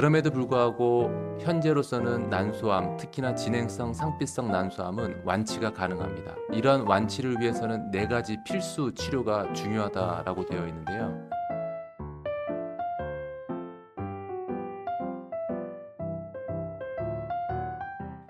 그럼에도 불구하고 현재로서는 난소암, 특히나 진행성 상피성 난소암은 완치가 가능합니다. 이런 완치를 위해서는 네 가지 필수 치료가 중요하다라고 되어 있는데요.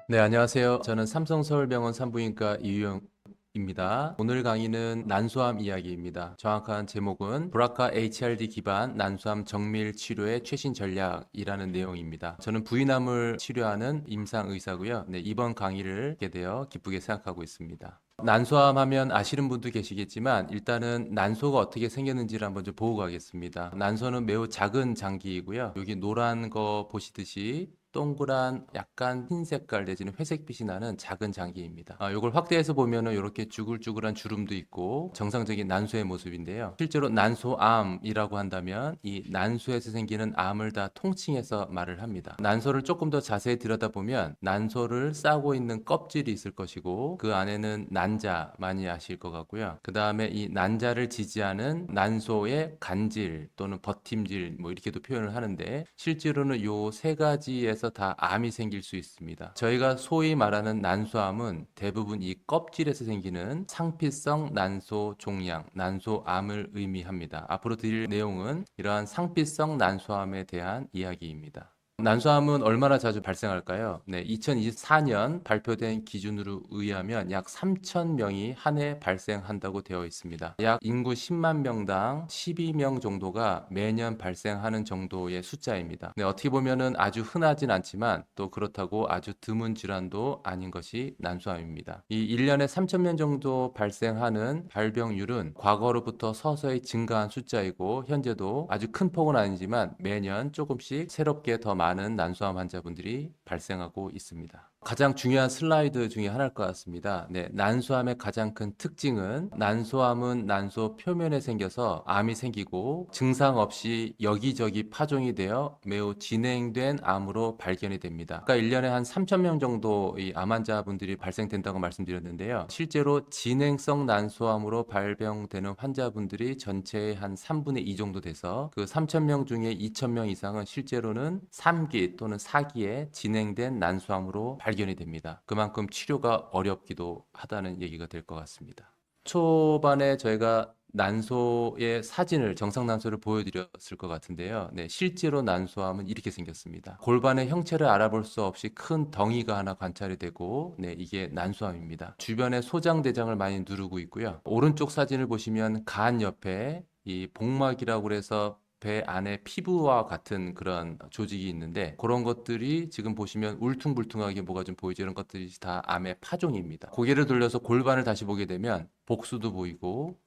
네, 안녕하세요. 저는 삼성서울병원 산부인과 이유영입니다. 오늘 강의는 난소암 이야기입니다. 정확한 제목은 브라카 HRD 기반 난소암 정밀 치료의 최신 전략이라는 내용입니다. 저는 부인암을 치료하는 임상의사고요. 네, 이번 강의를 하게 되어 기쁘게 생각하고 있습니다. 난소암 하면 아시는 분도 계시겠지만 일단은 난소가 어떻게 생겼는지를 한번 좀 보고 가겠습니다. 난소는 매우 작은 장기이고요. 여기 노란 거 보시듯이 동그란 약간 흰 색깔 내지는 회색빛이 나는 작은 장기입니다. 이걸 확대해서 보면은 이렇게 쭈글쭈글한 주름도 있고 정상적인 난소의 모습인데요. 실제로 난소암이라고 한다면 이 난소에서 생기는 암을 다 통칭해서 말을 합니다. 난소를 조금 더 자세히 들여다보면 난소를 싸고 있는 껍질이 있을 것이고 그 안에는 난자 많이 아실 것 같고요. 그 다음에 이 난자를 지지하는 난소의 간질 또는 버팀질 뭐 이렇게도 표현을 하는데 실제로는 요 세 가지에서 다 암이 생길 수 있습니다. 저희가 소위 말하는 난소암은 대부분 이 껍질에서 생기는 상피성 난소 종양, 난소암을 의미합니다. 앞으로 드릴 내용은 이러한 상피성 난소암에 대한 이야기입니다. 난소암은 얼마나 자주 발생할까요? 네, 2024년 발표된 기준으로 의하면 약 3,000명이 한 해 발생한다고 되어 있습니다. 약 인구 10만 명당 12명 정도가 매년 발생하는 정도의 숫자입니다. 네, 어떻게 보면은 아주 흔하진 않지만 또 그렇다고 아주 드문 질환도 아닌 것이 난소암입니다. 이 1년에 3,000명 정도 발생하는 발병률은 과거로부터 서서히 증가한 숫자이고 현재도 아주 큰 폭은 아니지만 매년 조금씩 새롭게 더 많은 난소암 환자분들이 발생하고 있습니다. 가장 중요한 슬라이드 중에 하나일 것 같습니다. 네, 난소암의 가장 큰 특징은 난소암은 난소 표면에 생겨서 암이 생기고 증상 없이 여기저기 파종이 되어 매우 진행된 암으로 발견이 됩니다. 그러니까 1년에 한 3,000명 정도 이 암 환자분들이 발생된다고 말씀드렸는데요. 실제로 진행성 난소암으로 발병되는 환자분들이 전체의 한 3분의 2 정도 돼서 그 3,000명 중에 2,000명 이상은 실제로는 3기 또는 4기에 진행된 난소암으로 발견이 됩니다. 그만큼 치료가 어렵기도 하다는 얘기가 될 것 같습니다. 초반에 저희가 난소의 사진을 정상 난소를 보여드렸을 것 같은데요. 네, 실제로 난소암은 이렇게 생겼습니다. 골반의 형체를 알아볼 수 없이 큰 덩이가 하나 관찰이 되고, 네, 이게 난소암입니다. 주변에 소장대장을 많이 누르고 있고요. 오른쪽 사진을 보시면 간 옆에 이 복막이라고 해서 배 안에 피부와 같은 그런 조직이 있는데 그런 것들이 지금 보시면 울퉁불퉁하게 뭐가 좀 보이죠. 이런 것들이 다 암의 파종입니다. 고개를 돌려서 골반을 다시 보게 되면 복수도 보이고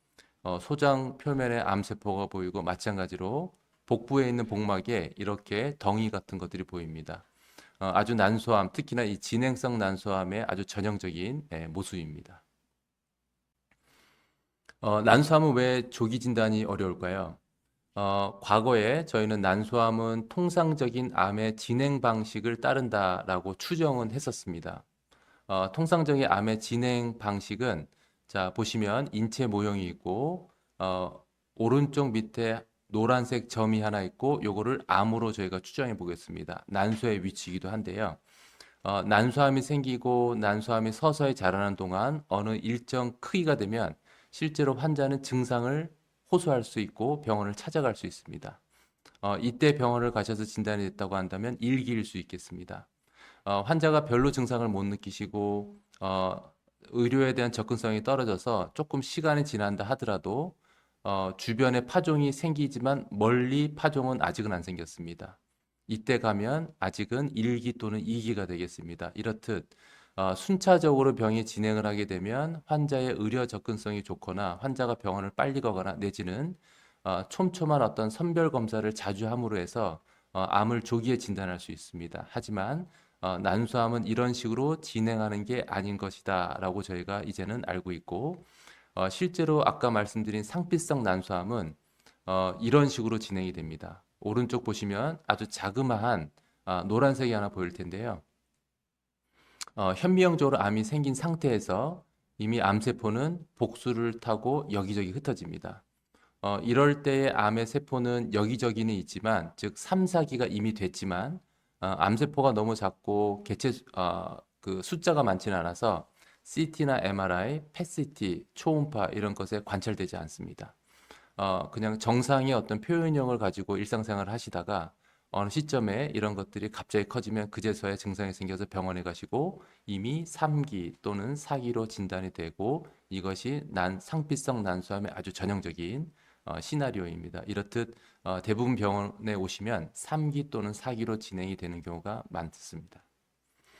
소장 표면에 암세포가 보이고 마찬가지로 복부에 있는 복막에 이렇게 덩이 같은 것들이 보입니다. 아주 난소암, 특히나 이 진행성 난소암의 아주 전형적인 모습입니다. 난소암은 왜 조기 진단이 어려울까요? 과거에 저희는 난소암은 통상적인 암의 진행 방식을 따른다라고 추정은 했었습니다. 통상적인 암의 진행 방식은 자 보시면 인체 모형이 있고 오른쪽 밑에 노란색 점이 하나 있고 요거를 암으로 저희가 추정해 보겠습니다. 난소의 위치이기도 한데요. 난소암이 생기고 난소암이 서서히 자라는 동안 어느 일정 크기가 되면 실제로 환자는 증상을 호소할 수 있고 병원을 찾아갈 수 있습니다. 이때 병원을 가셔서 진단이 됐다고 한다면 일기일 수 있겠습니다. 환자가 별로 증상을 못 느끼시고 의료에 대한 접근성이 떨어져서 조금 시간이 지난다 하더라도 주변에 파종이 생기지만 멀리 파종은 아직은 안 생겼습니다. 이때 가면 아직은 1기 또는 2기가 되겠습니다. 이렇듯 순차적으로 병이 진행을 하게 되면 환자의 의료 접근성이 좋거나 환자가 병원을 빨리 가거나 내지는 촘촘한 어떤 선별 검사를 자주 함으로 해서 암을 조기에 진단할 수 있습니다. 하지만 난소암은 이런 식으로 진행하는 게 아닌 것이다라고 저희가 이제는 알고 있고 실제로 아까 말씀드린 상피성 난소암은 이런 식으로 진행이 됩니다. 오른쪽 보시면 아주 자그마한 노란색이 하나 보일 텐데요. 현미형적으로 암이 생긴 상태에서 이미 암세포는 복수를 타고 여기저기 흩어집니다. 이럴 때의 암의 세포는 여기저기는 있지만, 즉 3, 4기가 이미 됐지만 암세포가 너무 작고 그 숫자가 많지는 않아서 CT나 MRI, PET-CT, 초음파 이런 것에 관찰되지 않습니다. 그냥 정상의 어떤 표현형을 가지고 일상생활을 하시다가 어느 시점에 이런 것들이 갑자기 커지면 그제서야 증상이 생겨서 병원에 가시고 이미 3기 또는 4기로 진단이 되고, 이것이 상피성 난소암의 아주 전형적인 시나리오입니다. 이렇듯 대부분 병원에 오시면 3기 또는 4기로 진행이 되는 경우가 많습니다.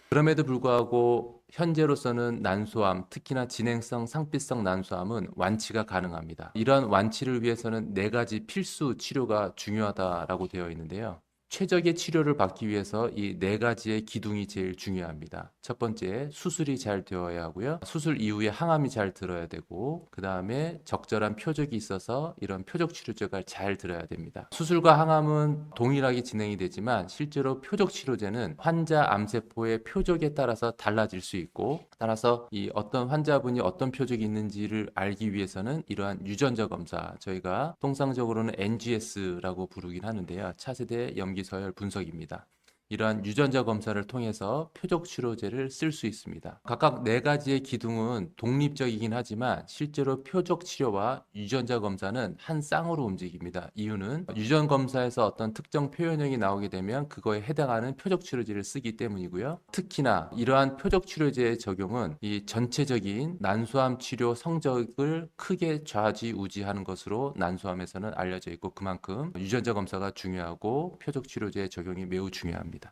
그럼에도 불구하고 현재로서는 난소암, 특히나 진행성 상피성 난소암은 완치가 가능합니다. 이러한 완치를 위해서는 네 가지 필수 치료가 중요하다라고 되어 있는데요. 최적의 치료를 받기 위해서 이 네 가지의 기둥이 제일 중요합니다. 첫 번째, 수술이 잘 되어야 하고요. 수술 이후에 항암이 잘 들어야 되고, 그 다음에 적절한 표적이 있어서 이런 표적 치료제가 잘 들어야 됩니다. 수술과 항암은 동일하게 진행이 되지만 실제로 표적 치료제는 환자 암세포의 표적에 따라서 달라질 수 있고, 따라서 이 어떤 환자분이 어떤 표적이 있는지를 알기 위해서는 이러한 유전자 검사, 저희가 통상적으로는 NGS라고 부르긴 하는데요. 차세대 염기서열 분석입니다. 이러한 유전자 검사를 통해서 표적 치료제를 쓸 수 있습니다. 각각 네 가지의 기둥은 독립적이긴 하지만 실제로 표적 치료와 유전자 검사는 한 쌍으로 움직입니다. 이유는 유전 검사에서 어떤 특정 표현형이 나오게 되면 그거에 해당하는 표적 치료제를 쓰기 때문이고요. 특히나 이러한 표적 치료제의 적용은 이 전체적인 난소암 치료 성적을 크게 좌지우지하는 것으로 난소암에서는 알려져 있고, 그만큼 유전자 검사가 중요하고 표적 치료제의 적용이 매우 중요합니다.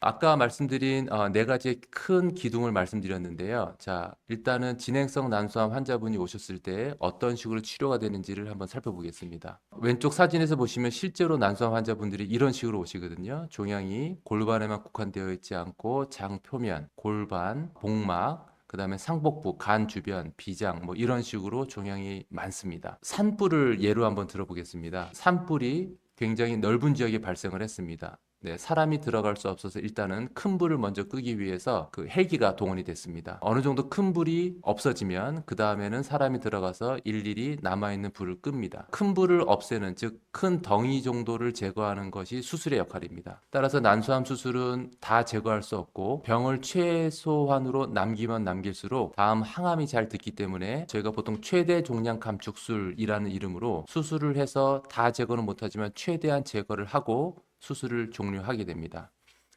아까 말씀드린 네 가지의 큰 기둥을 말씀드렸는데요. 자, 일단은 진행성 난소암 환자분이 오셨을 때 어떤 식으로 치료가 되는지를 한번 살펴보겠습니다. 왼쪽 사진에서 보시면 실제로 난소암 환자분들이 이런 식으로 오시거든요. 종양이 골반에만 국한되어 있지 않고 장 표면, 골반, 복막, 그 다음에 상복부, 간 주변, 비장 뭐 이런 식으로 종양이 많습니다. 산불을 예로 한번 들어보겠습니다. 산불이 굉장히 넓은 지역에 발생을 했습니다. 네, 사람이 들어갈 수 없어서 일단은 큰 불을 먼저 끄기 위해서 그 헬기가 동원이 됐습니다. 어느 정도 큰 불이 없어지면 그 다음에는 사람이 들어가서 일일이 남아있는 불을 끕니다. 큰 불을 없애는, 즉 큰 덩이 정도를 제거하는 것이 수술의 역할입니다. 따라서 난소암 수술은 다 제거할 수 없고 병을 최소한으로 남기면 남길수록 다음 항암이 잘 듣기 때문에 저희가 보통 최대 종양 감축술이라는 이름으로 수술을 해서 다 제거는 못하지만 최대한 제거를 하고 수술을 종료하게 됩니다.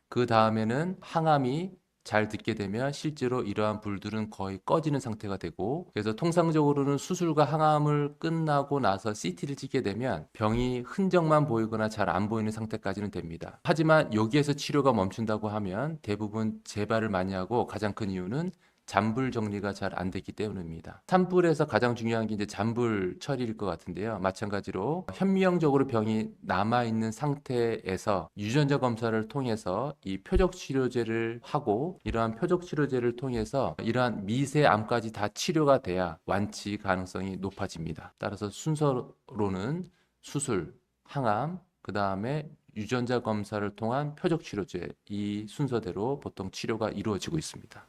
그 다음에는 항암이 잘 듣게 되면 실제로 이러한 불들은 거의 꺼지는 상태가 되고, 그래서 통상적으로는 수술과 항암을 끝나고 나서 CT를 찍게 되면 병이 흔적만 보이거나 잘 안 보이는 상태까지는 됩니다. 하지만 여기에서 치료가 멈춘다고 하면 대부분 재발을 많이 하고, 가장 큰 이유는 잔불 정리가 잘 안 됐기 때문입니다. 산불에서 가장 중요한 게 이제 잔불 처리일 것 같은데요. 마찬가지로 현미경적으로 병이 남아있는 상태에서 유전자 검사를 통해서 이 표적 치료제를 하고, 이러한 표적 치료제를 통해서 이러한 미세암까지 다 치료가 돼야 완치 가능성이 높아집니다. 따라서 순서로는 수술, 항암, 그 다음에 유전자 검사를 통한 표적 치료제, 이 순서대로 보통 치료가 이루어지고 있습니다.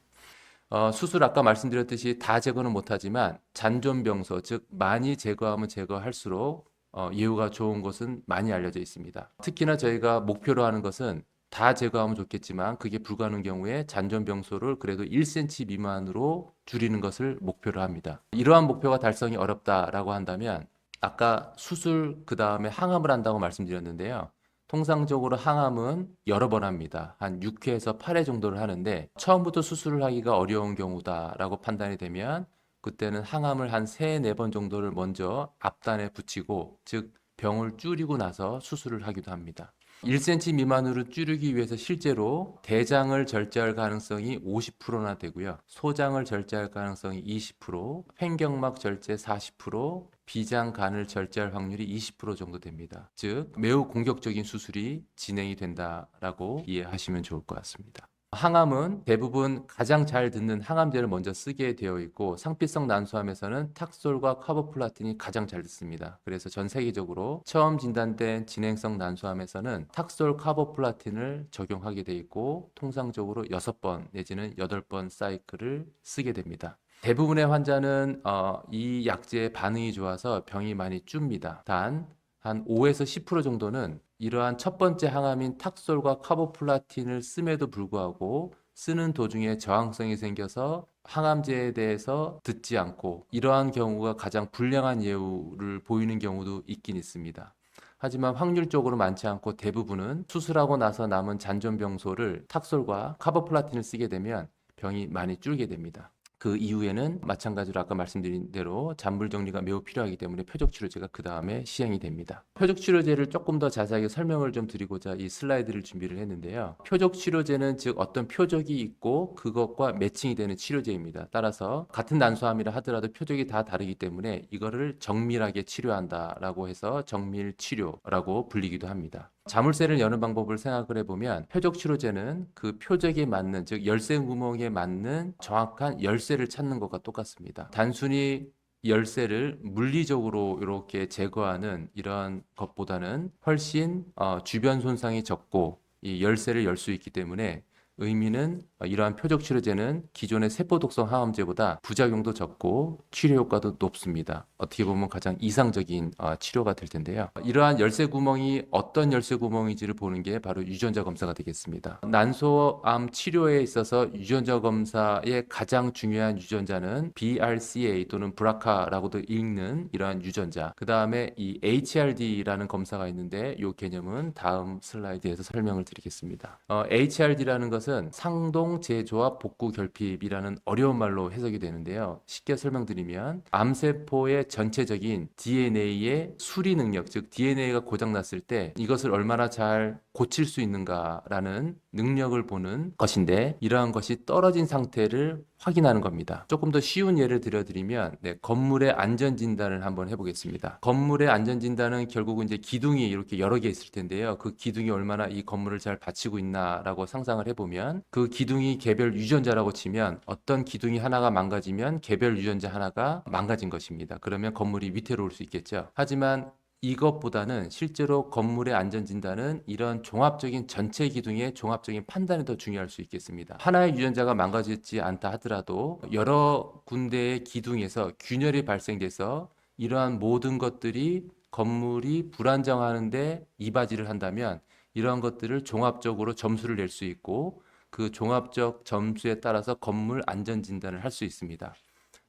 수술 아까 말씀드렸듯이 다 제거는 못하지만 잔존병소, 즉 많이 제거하면 제거할수록 예후가 좋은 것은 많이 알려져 있습니다. 특히나 저희가 목표로 하는 것은 다 제거하면 좋겠지만 그게 불가능한 경우에 잔존병소를 그래도 1cm 미만으로 줄이는 것을 목표로 합니다. 이러한 목표가 달성이 어렵다라고 한다면 아까 수술 그 다음에 항암을 한다고 말씀드렸는데요. 통상적으로 항암은 여러 번 합니다. 한 6회에서 8회 정도를 하는데 처음부터 수술을 하기가 어려운 경우다라고 판단이 되면 그때는 항암을 한 3, 4번 정도를 먼저 앞단에 붙이고, 즉 병을 줄이고 나서 수술을 하기도 합니다. 1cm 미만으로 줄이기 위해서 실제로 대장을 절제할 가능성이 50%나 되고요. 소장을 절제할 가능성이 20%, 횡격막 절제 40%, 비장, 간을 절제할 확률이 20% 정도 됩니다. 즉 매우 공격적인 수술이 진행이 된다라고 이해하시면 좋을 것 같습니다. 항암은 대부분 가장 잘 듣는 항암제를 먼저 쓰게 되어 있고, 상피성 난소암에서는 탁솔과 카보플라틴이 가장 잘 듣습니다. 그래서 전 세계적으로 처음 진단된 진행성 난소암에서는 탁솔 카보플라틴을 적용하게 되어 있고, 통상적으로 6번 내지는 8번 사이클을 쓰게 됩니다. 대부분의 환자는 이 약제에 반응이 좋아서 병이 많이 줍니다. 단 한 5에서 10% 정도는 이러한 첫 번째 항암인 탁솔과 카보플라틴을 씀에도 불구하고 쓰는 도중에 저항성이 생겨서 항암제에 대해서 듣지 않고, 이러한 경우가 가장 불량한 예우를 보이는 경우도 있긴 있습니다. 하지만 확률적으로 많지 않고 대부분은 수술하고 나서 남은 잔존병소를 탁솔과 카보플라틴을 쓰게 되면 병이 많이 줄게 됩니다. 그 이후에는 마찬가지로 아까 말씀드린 대로 잔불 정리가 매우 필요하기 때문에 표적 치료제가 그 다음에 시행이 됩니다. 표적 치료제를 조금 더 자세하게 설명을 좀 드리고자 이 슬라이드를 준비를 했는데요. 표적 치료제는 즉 어떤 표적이 있고 그것과 매칭이 되는 치료제입니다. 따라서 같은 난소암이라 하더라도 표적이 다 다르기 때문에 이거를 정밀하게 치료한다라고 해서 정밀 치료라고 불리기도 합니다. 자물쇠를 여는 방법을 생각을 해보면 표적 치료제는 그 표적에 맞는, 즉 열쇠 구멍에 맞는 정확한 열쇠를 찾는 것과 똑같습니다. 단순히 열쇠를 물리적으로 이렇게 제거하는 이런 것보다는 훨씬 주변 손상이 적고 이 열쇠를 열 수 있기 때문에 의미는 이러한 표적 치료제는 기존의 세포 독성 항암제보다 부작용도 적고 치료 효과도 높습니다. 어떻게 보면 가장 이상적인 치료가 될 텐데요. 이러한 열쇠 구멍이 어떤 열쇠 구멍인지를 보는 게 바로 유전자 검사가 되겠습니다. 난소암 치료에 있어서 유전자 검사의 가장 중요한 유전자는 BRCA 또는 브라카라고도 읽는 이러한 유전자. 그 다음에 이 HRD라는 검사가 있는데 이 개념은 다음 슬라이드에서 설명을 드리겠습니다. HRD라는 것은 상동 재조합 복구 결핍이라는 어려운 말로 해석이 되는데요. 쉽게 설명드리면 암세포의 전체적인 DNA의 수리 능력, 즉 DNA가 고장났을 때 이것을 얼마나 잘 고칠 수 있는가라는 능력을 보는 것인데, 이러한 것이 떨어진 상태를 확인하는 겁니다. 조금 더 쉬운 예를 들어드리면 건물의 안전 진단을 한번 해보겠습니다. 건물의 안전 진단은 결국은 이제 기둥이 이렇게 여러 개 있을 텐데요. 그 기둥이 얼마나 이 건물을 잘 받치고 있나라고 상상을 해보면, 그 기둥이 개별 유전자라고 치면 어떤 기둥이 하나가 망가지면 개별 유전자 하나가 망가진 것입니다. 그러면 건물이 위태로울 수 있겠죠. 하지만 이것보다는 실제로 건물의 안전진단은 이런 종합적인 전체 기둥의 종합적인 판단이 더 중요할 수 있겠습니다. 하나의 유전자가 망가지지 않다 하더라도 여러 군데의 기둥에서 균열이 발생돼서 이러한 모든 것들이 건물이 불안정하는데 이바지를 한다면 이러한 것들을 종합적으로 점수를 낼 수 있고, 그 종합적 점수에 따라서 건물 안전진단을 할 수 있습니다.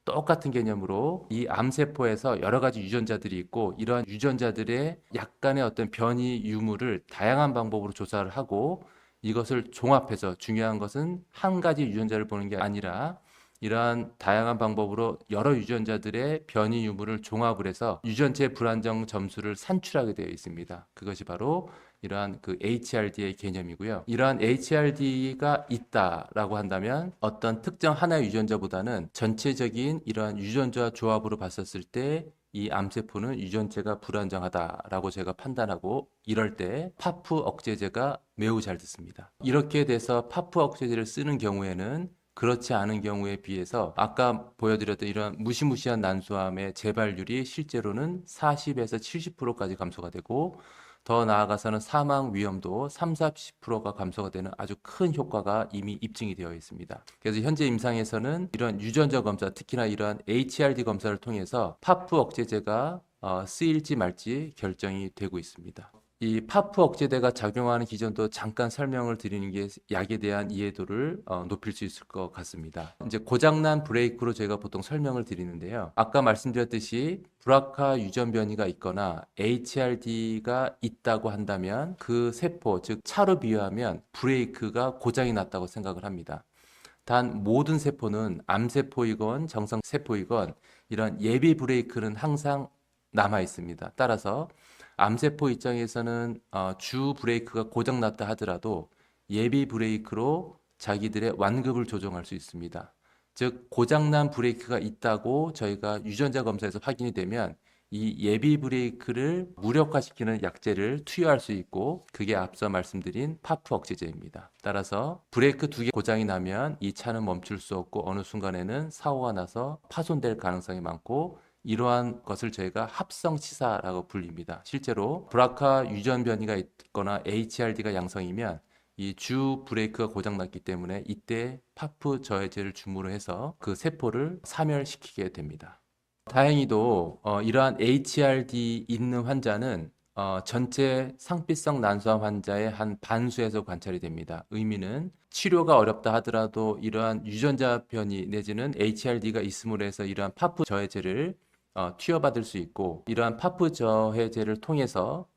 똑같은 개념으로 이 암세포에서 여러 가지 유전자들이 있고, 이러한 유전자들의 약간의 어떤 변이 유무를 다양한 방법으로 조사를 하고, 이것을 종합해서, 중요한 것은 한 가지 유전자를 보는 게 아니라 이러한 다양한 방법으로 여러 유전자들의 변이 유무를 종합을 해서 유전체 불안정 점수를 산출하게 되어 있습니다. 그것이 바로 이러한 그 HRD의 개념이고요. 이러한 HRD가 있다라고 한다면 어떤 특정 하나의 유전자보다는 전체적인 이러한 유전자 조합으로 봤었을 때 이 암세포는 유전체가 불안정하다라고 제가 판단하고, 이럴 때 파프 억제제가 매우 잘 듣습니다. 이렇게 돼서 파프 억제제를 쓰는 경우에는 그렇지 않은 경우에 비해서 아까 보여드렸던 이런 무시무시한 난소암의 재발률이 실제로는 40에서 70%까지 감소가 되고, 더 나아가서는 사망 위험도 3, 40%가 감소가 되는 아주 큰 효과가 이미 입증이 되어 있습니다. 그래서 현재 임상에서는 이런 유전자 검사, 특히나 이러한 HRD 검사를 통해서 파프 억제제가 쓰일지 말지 결정이 되고 있습니다. 이 파프 억제제가 작용하는 기전도 잠깐 설명을 드리는 게 약에 대한 이해도를 높일 수 있을 것 같습니다. 이제 고장난 브레이크로 제가 보통 설명을 드리는데요. 아까 말씀드렸듯이 브라카 유전 변이가 있거나 HRD가 있다고 한다면 그 세포, 즉 차로 비유하면 브레이크가 고장이 났다고 생각을 합니다. 단 모든 세포는 암세포이건 정상세포이건 이런 예비 브레이크는 항상 남아 있습니다. 따라서 암세포 입장에서는 주 브레이크가 고장났다 하더라도 예비 브레이크로 자기들의 완급을 조정할 수 있습니다. 즉 고장난 브레이크가 있다고 저희가 유전자 검사에서 확인이 되면 이 예비 브레이크를 무력화시키는 약제를 투여할 수 있고, 그게 앞서 말씀드린 파프 억제제입니다. 따라서 브레이크 두 개 고장이 나면 이 차는 멈출 수 없고 어느 순간에는 사고가 나서 파손될 가능성이 많고, 이러한 것을 저희가 합성치사라고 불립니다. 실제로 브라카 유전 변이가 있거나 HRD가 양성이면 이 주 브레이크가 고장났기 때문에 이때 파프 저해제를 줌으로 해서 그 세포를 사멸시키게 됩니다. 다행히도 이러한 HRD 있는 환자는 전체 상피성 난소암 환자의 한 반수에서 관찰이 됩니다. 의미는 치료가 어렵다 하더라도 이러한 유전자 변이 내지는 HRD가 있음으로 해서 이러한 파프 저해제를 투여받을 수 있고, 이러한 파프 저해제를 통해서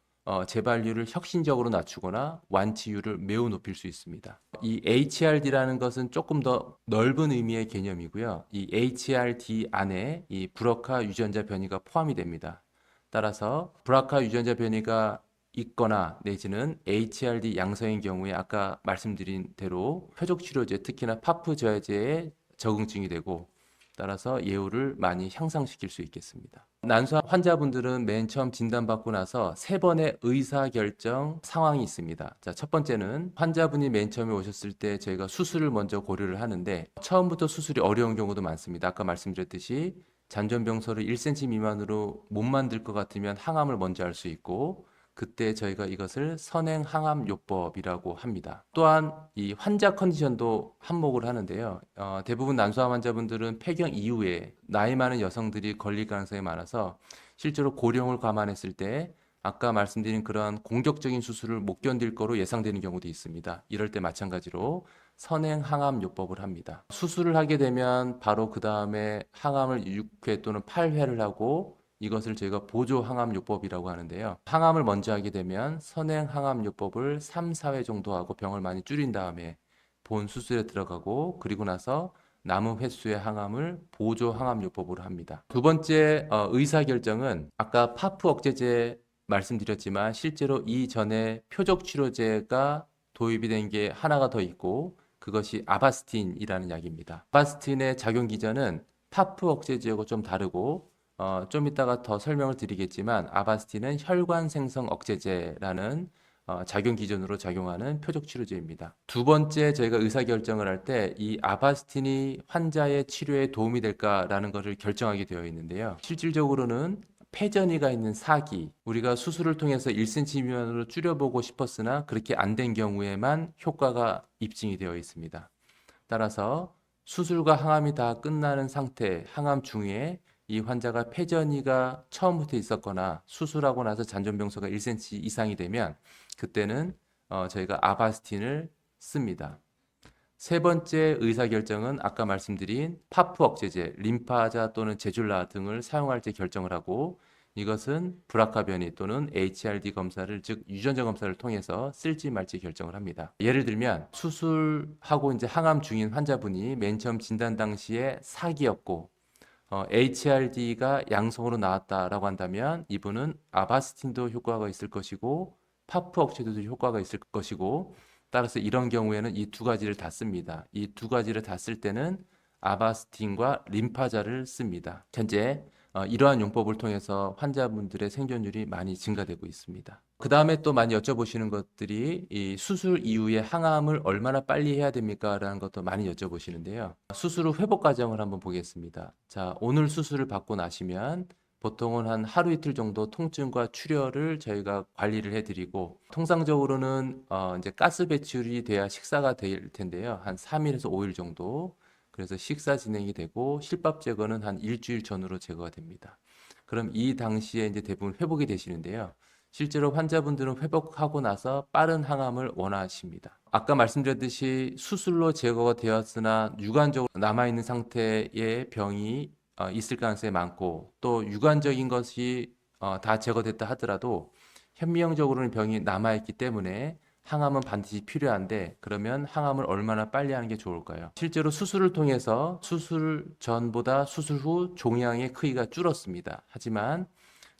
재발률을 혁신적으로 낮추거나 완치율을 매우 높일 수 있습니다. 이 HRD라는 것은 조금 더 넓은 의미의 개념이고요. 이 HRD 안에 이 브라카 유전자 변이가 포함이 됩니다. 따라서 브라카 유전자 변이가 있거나 내지는 HRD 양성인 경우에 아까 말씀드린 대로 표적 치료제, 특히나 파프 저해제에 적응증이 되고, 따라서 예후를 많이 향상시킬 수 있겠습니다. 난소암 환자분들은 맨 처음 진단받고 나서 3번의 의사결정 상황이 있습니다. 자, 첫 번째는 환자분이 맨 처음에 오셨을 때 저희가 수술을 먼저 고려를 하는데, 처음부터 수술이 어려운 경우도 많습니다. 아까 말씀드렸듯이 잔존병소를 1cm 미만으로 못 만들 것 같으면 항암을 먼저 할 수 있고, 그때 저희가 이것을 선행항암요법이라고 합니다. 또한 이 환자 컨디션도 한몫을 하는데요. 대부분 난소암 환자분들은 폐경 이후에 나이 많은 여성들이 걸릴 가능성이 많아서 실제로 고령을 감안했을 때 아까 말씀드린 그러한 공격적인 수술을 못 견딜 거로 예상되는 경우도 있습니다. 이럴 때 마찬가지로 선행항암요법을 합니다. 수술을 하게 되면 바로 그 다음에 항암을 6회 또는 8회를 하고, 이것을 저희가 보조항암요법이라고 하는데요. 항암을 먼저 하게 되면 선행항암요법을 3, 4회 정도 하고 병을 많이 줄인 다음에 본 수술에 들어가고, 그리고 나서 남은 횟수의 항암을 보조항암요법으로 합니다. 두 번째 의사결정은 아까 파프 억제제 말씀드렸지만 실제로 이전에 표적 치료제가 도입이 된 게 하나가 더 있고, 그것이 아바스틴이라는 약입니다. 아바스틴의 작용 기전은 파프 억제제하고 좀 다르고, 좀 이따가 더 설명을 드리겠지만 아바스틴은 혈관 생성 억제제라는 작용 기전으로 작용하는 표적 치료제입니다. 두 번째 저희가 의사결정을 할 때 이 아바스틴이 환자의 치료에 도움이 될까라는 것을 결정하게 되어 있는데요. 실질적으로는 폐전이가 있는 사기, 우리가 수술을 통해서 1cm 미만으로 줄여보고 싶었으나 그렇게 안 된 경우에만 효과가 입증이 되어 있습니다. 따라서 수술과 항암이 다 끝나는 상태, 항암 중에 이 환자가 폐전이가 처음부터 있었거나 수술하고 나서 잔존병소가 1cm 이상이 되면 그때는 저희가 아바스틴을 씁니다. 세 번째 의사결정은 아까 말씀드린 파프 억제제, 림파자 또는 제줄라 등을 사용할지 결정을 하고, 이것은 브라카 변이 또는 HRD 검사를, 즉 유전자 검사를 통해서 쓸지 말지 결정을 합니다. 예를 들면 수술하고 이제 항암 중인 환자분이 맨 처음 진단 당시에 사기였고 HRD가 양성으로 나왔다라고 한다면 이분은 아바스틴도 효과가 있을 것이고 파프 억제제도 효과가 있을 것이고, 따라서 이런 경우에는 이 두 가지를 다 씁니다. 이 두 가지를 다 쓸 때는 아바스틴과 림파자를 씁니다. 현재 이러한 용법을 통해서 환자분들의 생존율이 많이 증가되고 있습니다. 그 다음에 또 많이 여쭤보시는 것들이 이 수술 이후에 항암을 얼마나 빨리 해야 됩니까? 라는 것도 많이 여쭤보시는데요. 수술 후 회복 과정을 한번 보겠습니다. 자, 오늘 수술을 받고 나시면 보통은 한 하루 이틀 정도 통증과 출혈을 저희가 관리를 해드리고, 통상적으로는 이제 가스 배출이 돼야 식사가 될 텐데요. 한 3일에서 5일 정도. 그래서 식사 진행이 되고 실밥 제거는 한 일주일 전후로 제거가 됩니다. 그럼 이 당시에 이제 대부분 회복이 되시는데요. 실제로 환자분들은 회복하고 나서 빠른 항암을 원하십니다. 아까 말씀드렸듯이 수술로 제거가 되었으나 유관적으로 남아있는 상태의 병이 있을 가능성이 많고, 또 유관적인 것이 다 제거됐다 하더라도 현미형적으로는 병이 남아있기 때문에 항암은 반드시 필요한데, 그러면 항암을 얼마나 빨리 하는 게 좋을까요? 실제로 수술을 통해서 수술 전보다 수술 후 종양의 크기가 줄었습니다. 하지만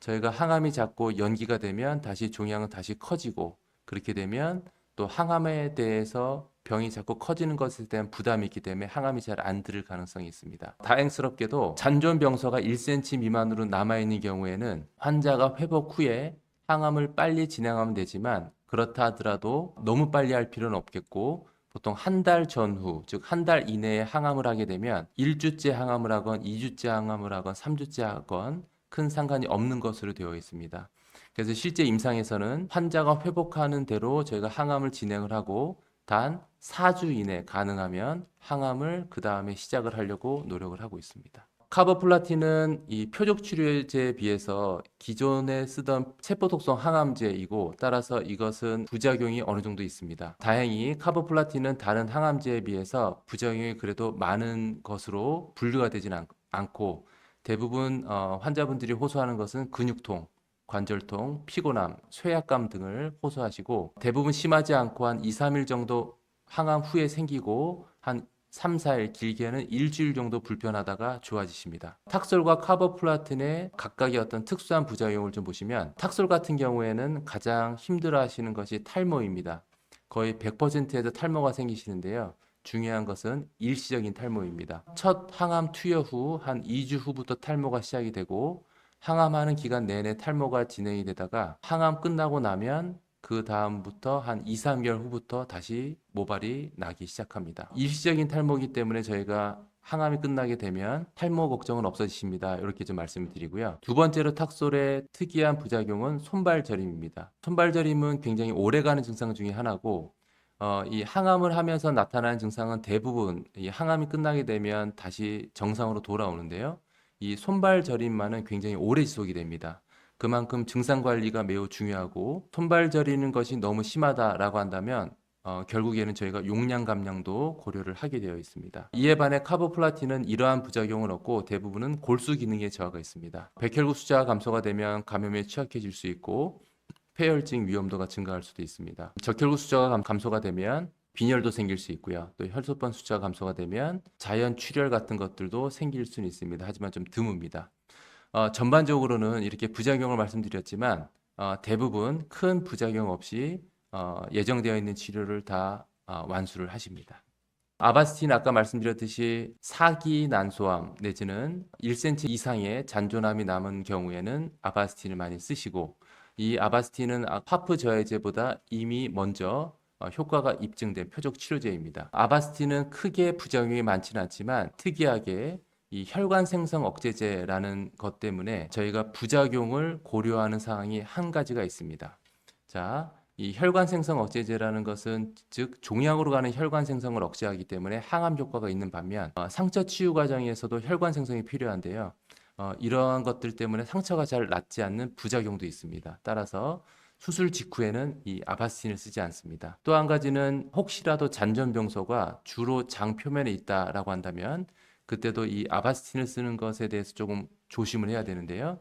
저희가 항암이 자꾸 연기가 되면 다시 종양은 다시 커지고, 그렇게 되면 또 항암에 대해서 병이 자꾸 커지는 것에 대한 부담이 있기 때문에 항암이 잘 안 들을 가능성이 있습니다. 다행스럽게도 잔존병서가 1cm 미만으로 남아있는 경우에는 환자가 회복 후에 항암을 빨리 진행하면 되지만, 그렇다 하더라도 너무 빨리 할 필요는 없겠고, 보통 한 달 전후, 즉 한 달 이내에 항암을 하게 되면 1주째 항암을 하건 2주째 항암을 하건 3주째 하건 큰 상관이 없는 것으로 되어 있습니다. 그래서 실제 임상에서는 환자가 회복하는 대로 저희가 항암을 진행을 하고, 단 4주 이내 가능하면 항암을 그 다음에 시작을 하려고 노력을 하고 있습니다. 카보플라틴은 이 표적 치료제에 비해서 기존에 쓰던 세포독성 항암제이고 따라서 이것은 부작용이 어느 정도 있습니다. 다행히 카보플라틴은 다른 항암제에 비해서 부작용이 그래도 많은 것으로 분류가 되지는 않고 대부분 환자분들이 호소하는 것은 근육통, 관절통, 피곤함, 쇠약감 등을 호소하시고 대부분 심하지 않고 한 2, 3일 정도 항암 후에 생기고 한 3, 4일 길게는 일주일 정도 불편하다가 좋아지십니다. 탁솔과 카보플라틴의 각각의 어떤 특수한 부작용을 좀 보시면 탁솔 같은 경우에는 가장 힘들어 하시는 것이 탈모입니다. 거의 100%에서 탈모가 생기시는데요. 중요한 것은 일시적인 탈모입니다. 첫 항암 투여 후 한 2주 후부터 탈모가 시작이 되고 항암하는 기간 내내 탈모가 진행이 되다가 항암 끝나고 나면 그 다음부터 한 2, 3개월 후부터 다시 모발이 나기 시작합니다. 일시적인 탈모이기 때문에 저희가 항암이 끝나게 되면 탈모 걱정은 없어지십니다. 이렇게 좀 말씀을 드리고요. 두 번째로 탁솔의 특이한 부작용은 손발저림입니다. 손발저림은 굉장히 오래가는 증상 중에 하나고 이 항암을 하면서 나타나는 증상은 대부분 이 항암이 끝나게 되면 다시 정상으로 돌아오는데요. 이 손발 저림만은 굉장히 오래 지속이 됩니다. 그만큼 증상 관리가 매우 중요하고 손발 저리는 것이 너무 심하다라고 한다면 결국에는 저희가 용량 감량도 고려를 하게 되어 있습니다. 이에 반해 카보플라틴은 이러한 부작용을 얻고 대부분은 골수 기능에 저하가 있습니다. 백혈구 숫자가 감소가 되면 감염에 취약해질 수 있고 폐혈증 위험도가 증가할 수도 있습니다. 적혈구 숫자가 감소가 되면 빈혈도 생길 수 있고요. 또 혈소판 숫자가 감소가 되면 자연 출혈 같은 것들도 생길 수는 있습니다. 하지만 좀 드뭅니다. 전반적으로는 이렇게 부작용을 말씀드렸지만 대부분 큰 부작용 없이 예정되어 있는 치료를 다 완수를 하십니다. 아바스틴 아까 말씀드렸듯이 사기 난소암 내지는 1cm 이상의 잔존암이 남은 경우에는 아바스틴을 많이 쓰시고 이 아바스틴은 파프 저해제보다 이미 먼저 효과가 입증된 표적 치료제입니다. 아바스틴은 크게 부작용이 많지는 않지만 특이하게 이 혈관 생성 억제제라는 것 때문에 저희가 부작용을 고려하는 사항이 한 가지가 있습니다. 자, 이 혈관 생성 억제제라는 것은 즉 종양으로 가는 혈관 생성을 억제하기 때문에 항암 효과가 있는 반면 상처 치유 과정에서도 혈관 생성이 필요한데요. 이러한 것들 때문에 상처가 잘 낫지 않는 부작용도 있습니다. 따라서 수술 직후에는 이 아바스틴을 쓰지 않습니다. 또 한 가지는 혹시라도 잔존병소가 주로 장 표면에 있다라고 한다면 그때도 이 아바스틴을 쓰는 것에 대해서 조금 조심을 해야 되는데요.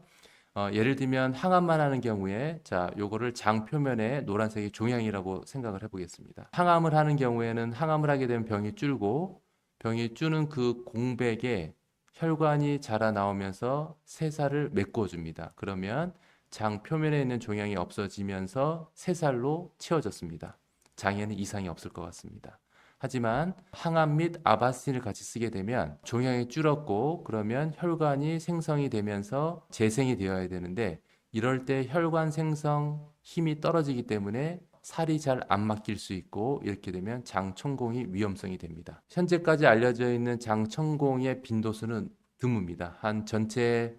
예를 들면 항암만 하는 경우에 자, 요거를 장 표면에 노란색의 종양이라고 생각을 해보겠습니다. 항암을 하는 경우에는 항암을 하게 되면 병이 줄고 병이 주는 그 공백에 혈관이 자라나오면서 새살을 메꿔줍니다. 그러면 장 표면에 있는 종양이 없어지면서 새살로 채워졌습니다. 장에는 이상이 없을 것 같습니다. 하지만 항암 및 아바스틴을 같이 쓰게 되면 종양이 줄었고 그러면 혈관이 생성이 되면서 재생이 되어야 되는데 이럴 때 혈관 생성 힘이 떨어지기 때문에 살이 잘 안 막힐 수 있고 이렇게 되면 장천공이 위험성이 됩니다. 현재까지 알려져 있는 장천공의 빈도수는 드뭅니다. 한 전체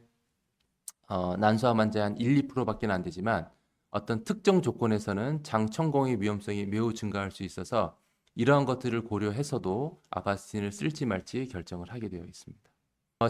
난소암 환자의 한 1, 2%밖에 안 되지만 어떤 특정 조건에서는 장천공의 위험성이 매우 증가할 수 있어서 이러한 것들을 고려해서도 아바스틴을 쓸지 말지 결정을 하게 되어 있습니다.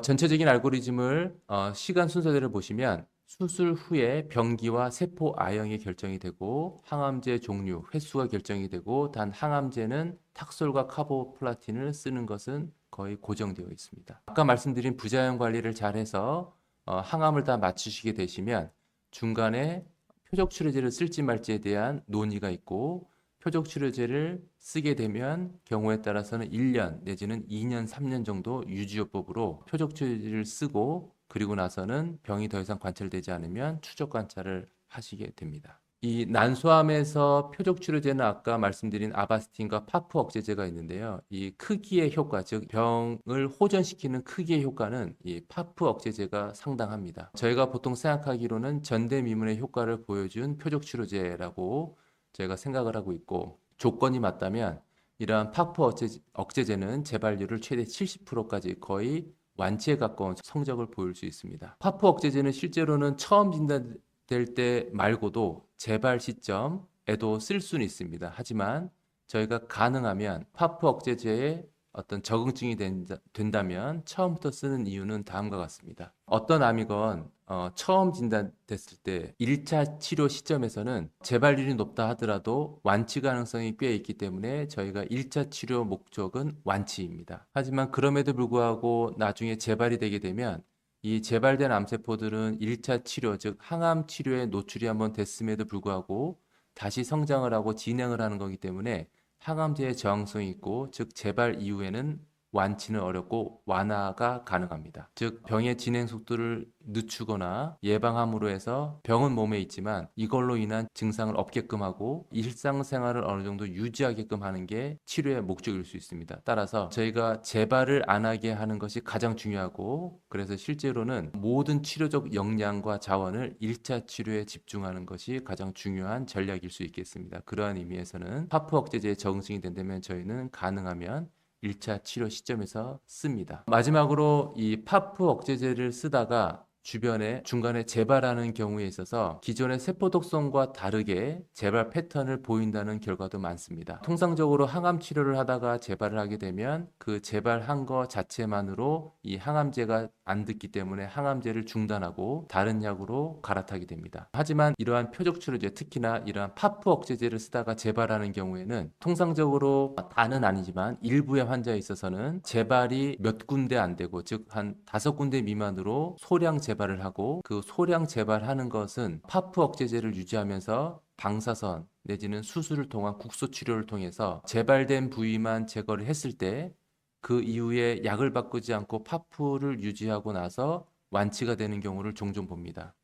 전체적인 알고리즘을 시간 순서대로 보시면 수술 후에 병기와 세포 아형이 결정이 되고 항암제 종류, 횟수가 결정이 되고 단 항암제는 탁솔과 카보플라틴을 쓰는 것은 거의 고정되어 있습니다. 아까 말씀드린 부작용 관리를 잘해서 항암을 다 맞추시게 되시면 중간에 표적 치료제를 쓸지 말지에 대한 논의가 있고 표적 치료제를 쓰게 되면 경우에 따라서는 1년 내지는 2년, 3년 정도 유지요법으로 표적 치료제를 쓰고 그리고 나서는 병이 더 이상 관찰되지 않으면 추적 관찰을 하시게 됩니다. 이 난소암에서 표적 치료제는 아까 말씀드린 아바스틴과 파프 억제제가 있는데요. 이 크기의 효과, 즉 병을 호전시키는 크기의 효과는 이 파프 억제제가 상당합니다. 저희가 보통 생각하기로는 전대미문의 효과를 보여준 표적 치료제라고 저희가 생각을 하고 있고 조건이 맞다면 이러한 파프 억제제는 재발률을 최대 70%까지 거의 완치에 가까운 성적을 보일 수 있습니다. 파프 억제제는 실제로는 처음 진단될 때 말고도 재발 시점에도 쓸 수는 있습니다. 하지만 저희가 가능하면 파프 억제제에 어떤 적응증이 된다면 처음부터 쓰는 이유는 다음과 같습니다. 어떤 암이건 처음 진단됐을 때 1차 치료 시점에서는 재발률이 높다 하더라도 완치 가능성이 꽤 있기 때문에 저희가 1차 치료 목적은 완치입니다. 하지만 그럼에도 불구하고 나중에 재발이 되게 되면 이 재발된 암세포들은 1차 치료, 즉 항암 치료에 노출이 한번 됐음에도 불구하고 다시 성장을 하고 진행을 하는 거기 때문에 항암제에 저항성이 있고, 즉 재발 이후에는 완치는 어렵고 완화가 가능합니다. 즉 병의 진행 속도를 늦추거나 예방함으로 해서 병은 몸에 있지만 이걸로 인한 증상을 없게끔 하고 일상생활을 어느 정도 유지하게끔 하는 게 치료의 목적일 수 있습니다. 따라서 저희가 재발을 안 하게 하는 것이 가장 중요하고, 그래서 실제로는 모든 치료적 역량과 자원을 1차 치료에 집중하는 것이 가장 중요한 전략일 수 있겠습니다. 그러한 의미에서는 파프 억제제에 적응증이 된다면 저희는 가능하면 1차 치료 시점에서 씁니다. 마지막으로 이 파프 억제제를 쓰다가 주변에 중간에 재발하는 경우에 있어서 기존의 세포 독성과 다르게 재발 패턴을 보인다는 결과도 많습니다. 통상적으로 항암 치료를 하다가 재발을 하게 되면 그 재발한 거 자체만으로 이 항암제가 안 듣기 때문에 항암제를 중단하고 다른 약으로 갈아타게 됩니다. 하지만 이러한 표적 치료제, 특히나 이러한 파프 억제제를 쓰다가 재발하는 경우에는 통상적으로 다는 아니지만 일부의 환자에 있어서는 재발이 몇 군데 안 되고, 즉 한 5군데 미만으로 소량 재발을 하고, 그 소량 재발하는 것은 파프 억제제를 유지하면서 방사선 내지는 수술을 통한 국소 치료를 통해서 재발된 부위만 제거를 했을 때 그 이후에 약을 바꾸지 않고 파프를 유지하고 나서 완치가 되는 경우를 종종 봅니다.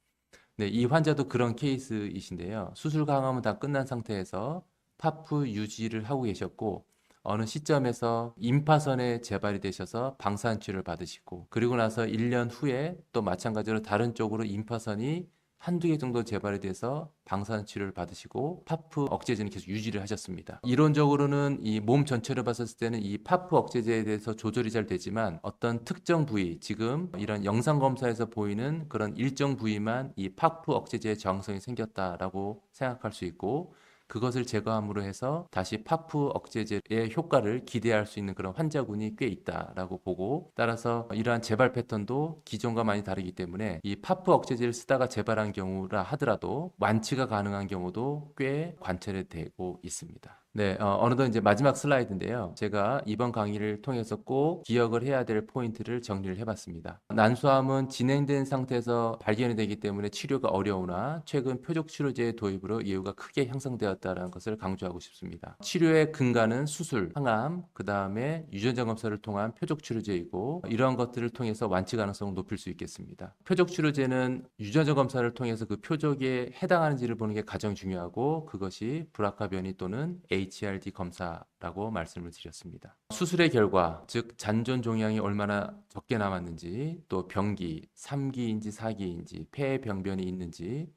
네, 이 환자도 그런 케이스이신데요. 수술 강화는 다 끝난 상태에서 파프 유지를 하고 계셨고, 어느 시점에서 임파선에 재발이 되셔서 방사선 치료를 받으시고, 그리고 나서 1년 후에 또 마찬가지로 다른 쪽으로 임파선이 한두 개 정도 재발이 돼서 방사선 치료를 받으시고 파프 억제제는 계속 유지를 하셨습니다. 이론적으로는 이 몸 전체를 봤을 때는 이 파프 억제제에 대해서 조절이 잘 되지만 어떤 특정 부위, 지금 이런 영상 검사에서 보이는 그런 일정 부위만 이 파프 억제제의 저항성이 생겼다라고 생각할 수 있고, 그것을 제거함으로 해서 다시 파프 억제제의 효과를 기대할 수 있는 그런 환자군이 꽤 있다라고 보고, 따라서 이러한 재발 패턴도 기존과 많이 다르기 때문에 이 파프 억제제를 쓰다가 재발한 경우라 하더라도 완치가 가능한 경우도 꽤 관찰이 되고 있습니다. 네, 어느덧 이제 마지막 슬라이드인데요. 제가 이번 강의를 통해서 꼭 기억을 해야 될 포인트를 정리를 해봤습니다. 난소암은 진행된 상태에서 발견이 되기 때문에 치료가 어려우나 최근 표적 치료제의 도입으로 이유가 크게 향상되었다는 것을 강조하고 싶습니다. 치료의 근간은 수술, 항암, 그 다음에 유전자 검사를 통한 표적 치료제이고, 이러한 것들을 통해서 완치 가능성을 높일 수 있겠습니다. 표적 치료제는 유전자 검사를 통해서 그 표적에 해당하는지를 보는 게 가장 중요하고, 그것이 브라카 변이 또는 HRD 검사라고 말씀을 드렸습니다. 수술의 결과, 즉 잔존 종양이 얼마나 적게 남았는지, 또 병기, 3기인지 4기인지, 폐 병변이 있는지,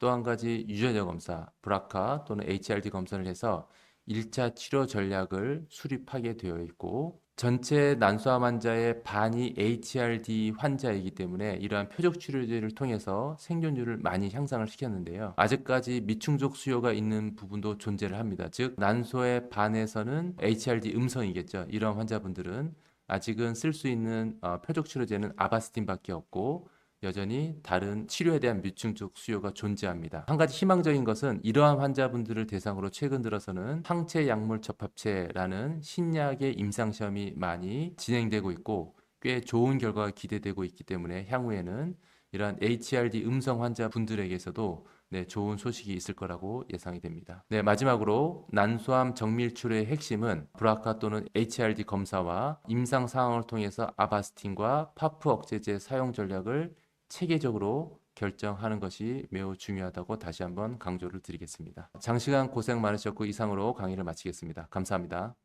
또 한 가지 유전자 검사, 브라카 또는 HRD 검사를 해서 1차 치료 전략을 수립하게 되어 있고, 전체 난소암 환자의 반이 HRD 환자이기 때문에 이러한 표적 치료제를 통해서 생존율을 많이 향상을 시켰는데요. 아직까지 미충족 수요가 있는 부분도 존재를 합니다. 즉 난소의 반에서는 HRD 음성이겠죠. 이런 환자분들은 아직은 쓸 수 있는 표적 치료제는 아바스틴밖에 없고, 여전히 다른 치료에 대한 미충족 수요가 존재합니다. 한 가지 희망적인 것은 이러한 환자분들을 대상으로 최근 들어서는 항체 약물 접합체라는 신약의 임상 시험이 많이 진행되고 있고, 꽤 좋은 결과가 기대되고 있기 때문에 향후에는 이러한 HRD 음성 환자분들에게서도 좋은 소식이 있을 거라고 예상이 됩니다. 네, 마지막으로 난소암 정밀 치료의 핵심은 브라카 또는 HRD 검사와 임상 상황을 통해서 아바스틴과 파프 억제제 사용 전략을 체계적으로 결정하는 것이 매우 중요하다고 다시 한번 강조를 드리겠습니다. 장시간 고생 많으셨고 이상으로 강의를 마치겠습니다. 감사합니다.